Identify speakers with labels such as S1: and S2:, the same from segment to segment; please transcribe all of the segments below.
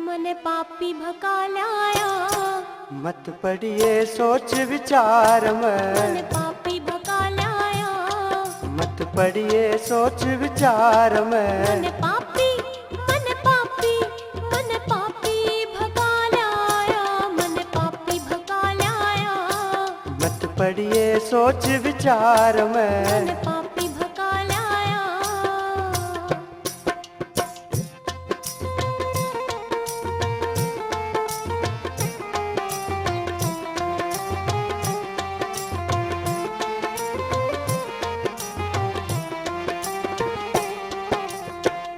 S1: मने पापी भका लाया।
S2: मत पड़िए सोच विचार
S1: मने
S2: में,
S1: पापी भका लाया।
S2: मत पड़िए सोच विचार में।
S1: मने पापी भका लाया। मने पापी भका लाया।
S2: मत पड़िए सोच विचार में।
S1: मने पापी भका लाया।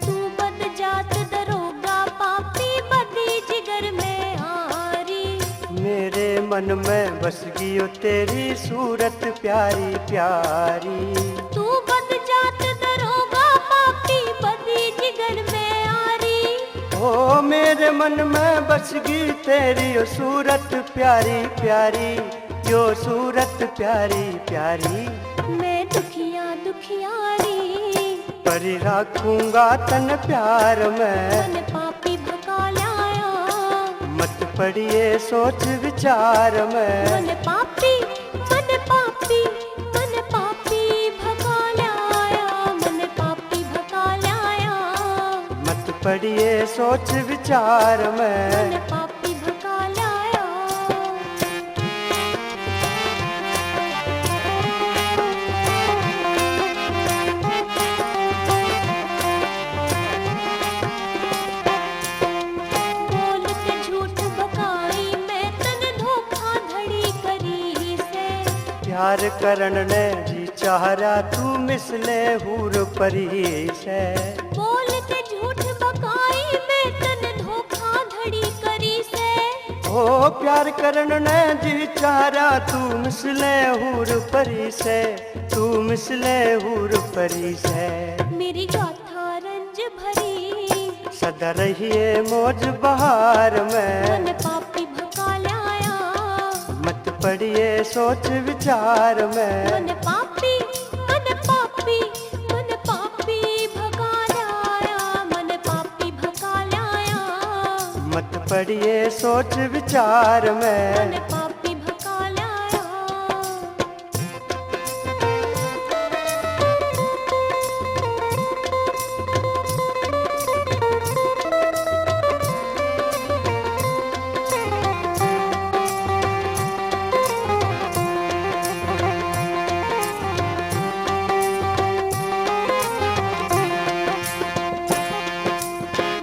S1: तू बद जात दरोगा पापी बदी जिगर में आरी।
S2: मेरे मन में बस गई ओ तेरी सूरत प्यारी प्यारी।
S1: तू बद जात दरोगा पापी बदी जिगर में आरी।
S2: ओ मेरे मन में बस गई तेरी ओ सूरत प्यारी प्यारी, यो सूरत प्यारी प्यारी।
S1: मैं दुखिया दुखियारी,
S2: परी राखूंगा तन प्यार में।
S1: मने पापी भका लाया।
S2: मत पड़िए सोच विचार में।
S1: मने पापी भका लाया। मने पापी भका लाया।
S2: मत पड़िए सोच विचार में।
S1: मने पापी भका लाया। बोल के झूठ बकाई मैं तन धोखा धड़ी करी से।
S2: प्यार करण ने जी चाहरा तू मिसले हूर परी से।
S1: बोल के झूठ बकाई मैं तन धोखा धड़ी करी से।
S2: ओ प्यार करण ने जी चाहरा तू मिसले हूर परी से, तू मिसले हूर परी से।
S1: मेरी गाथा रंज भरी,
S2: सदा रहिए मौज बहार में।
S1: मने पापी भका लाया।
S2: मत पड़िए सोच विचार में।
S1: मने पापी भका लाया। मने पापी भका लाया।
S2: मत पड़िए सोच विचार में।
S1: मने पापी भका लाया।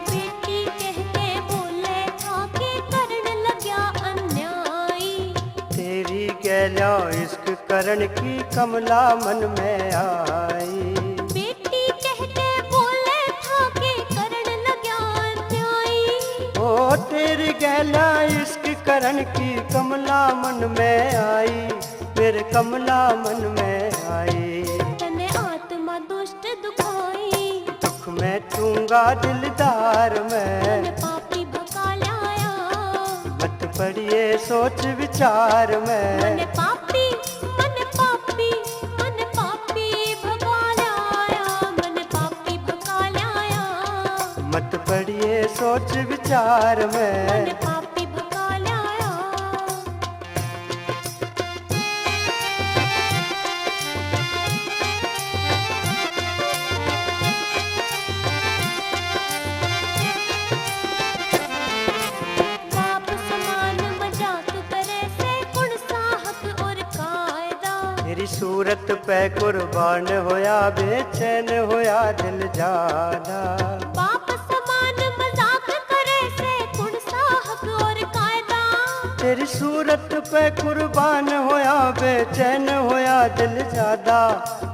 S1: बेटी कह के बोले था कि करण लग्या अन्यायी।
S2: तेरी गैला इश्क करण की कमला मन में आई।
S1: बेटी कह के बोले था कि करण लग्या अन्यायी।
S2: ओ तेरी गैला इश्क करण की कमला मन में आई, मेरे कमला मन में आई।
S1: तने आत्मा दुष्ट दुखाई,
S2: दुख में दूंगा दिलदार में।
S1: मने पापी भका लाया।
S2: मत पड़िए सोच विचार में।
S1: मने पापी भका लाया। मने पापी भका लाया।
S2: मत पड़िए सोच विचार में।
S1: मने पापी भका लाया। बाप समान मजाक करे से कुण साहक और कायदा।
S2: तेरी सूरत पे कुर्बान होया बेचैन होया दिल ज्यादा।
S1: बाप समान मजाक करे से कुण साहक और कायदा।
S2: तेरी सूरत पे कुर्बान होया बेचैन होया दिल ज्यादा,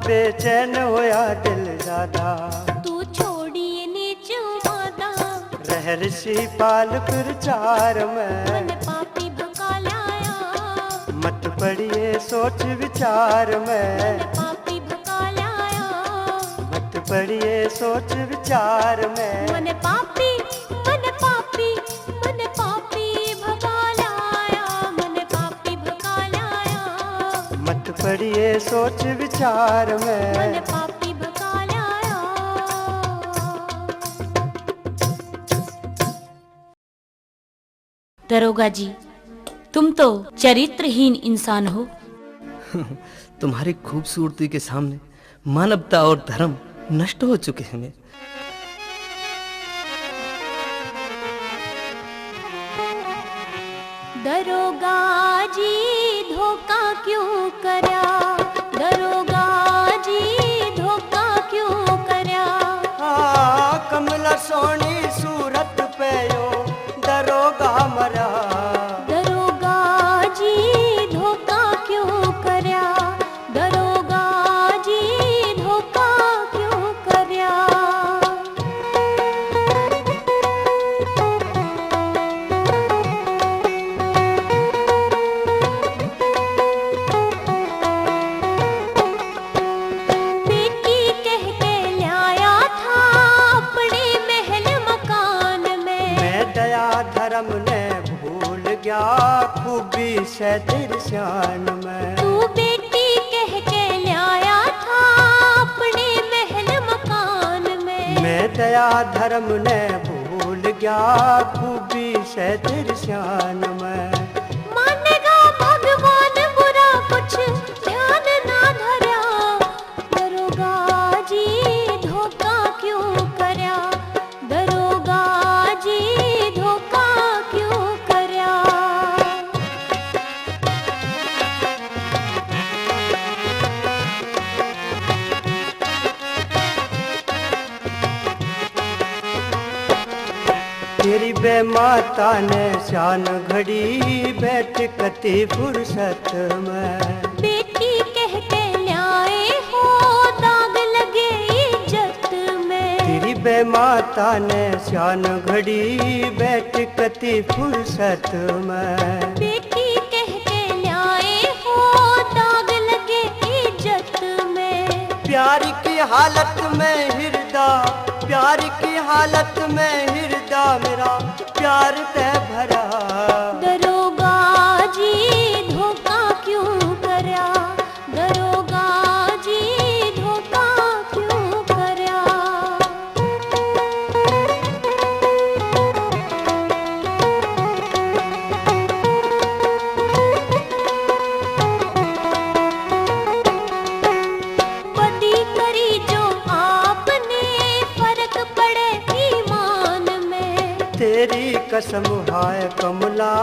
S2: बेचैन होया दिल ज्यादा।
S1: तू छोड़िए नीच मादा,
S2: रहर्षि पाल प्रचार में।
S1: मने पापी भका लाया।
S2: मत पड़िए सोच विचार में।
S1: मने पापी भका लाया।
S2: मत पड़िए सोच विचार में।
S1: मने पापी भका लाया। मने पापी भका लाया।
S2: मत पड़िए सोच विचार में।
S1: मने पापी
S3: दरोगा जी, तुम तो चरित्रहीन इंसान हो।
S4: तुम्हारी खूबसूरती के सामने मानवता और धर्म नष्ट हो चुके हैं।
S1: दरोगा जी धोखा क्यों करया, दरोगा जी धोखा क्यों करया।
S2: हाँ कमला सोनी सूरत पे यो दरोगा मरा,
S1: दरोगा जी धोखा क्यों करया, दरोगा जी धोखा क्यों करया। बेटी कह के लाया था अपने महल मकान में,
S2: मैं दया धर्म ने भूल गया खूबी से तिरसान में।
S1: तू बेटी कह के लाया था अपने महल मकान में,
S2: मैं दया धर्म ने भूल गया खूबी से तिरसान में।
S1: मानेगा भगवान बुरा कुछ ध्यान ना धरा, दरोगा जी धोखा क्यों करया, दरोगा जी धोखा क्यों करया।
S2: तेरी बेमाता ने शान घड़ी बैठ कती फुर्सत में।
S1: बेटी कह के लाए हो दाग लगे इज्जत में,
S2: तेरी बेमाता ने शान घड़ी बैठ कती फुर्सत में।
S1: बेटी कह के लाए हो दाग लगे इज्जत में।
S2: प्यार की हालत में हृदय, प्यार की हालत में हृदय मेरा प्यार ते भरा।
S1: दरोगा जी धोखा क्यों करया, दरोगा जी धोखा क्यों करया। बदी करी जो आपने फर्क पड़े ईमान में,
S2: तेरी कसम हाय कमला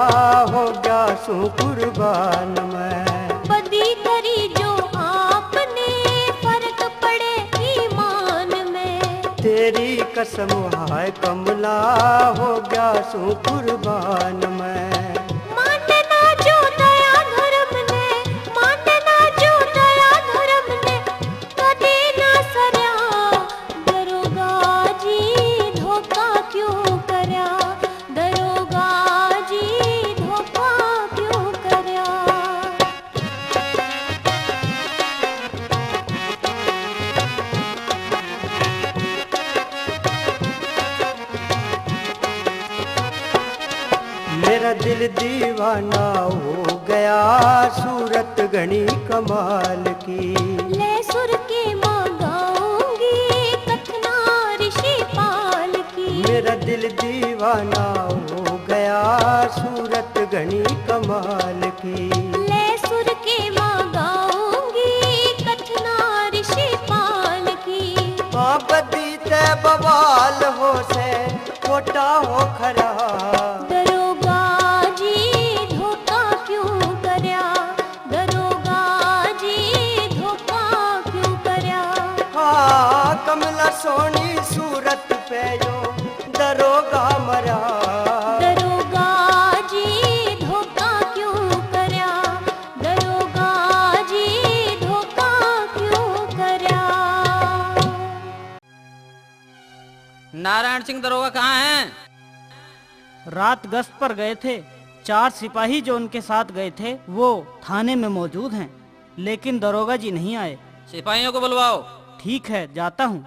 S2: हो गया सू कुर्बान मैं।
S1: बदी करी जो आपने फर्क पड़े ईमान में।
S2: तेरी कसम हाय कमला हो गया सू कुर्बान मैं।
S1: मानना जो दया धर्म ने, मानना जो दया धर्म ने कदे ना सरया, दरोगा जी धोखा क्यों करया, दरोगा जी धोखा क्यों करया।
S2: मेरा दिल दीवाना हो गया सूरत घनी कमाल की।
S1: ले सुर के माँ गाऊंगी कथना ऋषि पाल की।
S2: मेरा दिल दीवाना हो गया सूरत घनी कमाल की।
S1: ले सुर के माँ गाऊंगी कथना ऋषि पाल की।
S2: हाँ बदी ते बवाल हो से खोटा हो खरा।
S1: दरोगा जी धोखा क्यों करया, दरोगा जी धोखा क्यों करया।
S2: हाँ कमला सोनी सूरत पे जो दरोगा मरा।
S1: दरोगा जी धोखा क्यों करया, दरोगा जी धोखा क्यों करया।
S5: नारायण सिंह दरोगा कहाँ हैं?
S6: रात गश्त पर गए थे। 4 सिपाही जो उनके साथ गए थे वो थाने में मौजूद हैं, लेकिन दरोगा जी नहीं आए।
S5: सिपाहियों को बुलवाओ।
S6: ठीक है, जाता हूँ।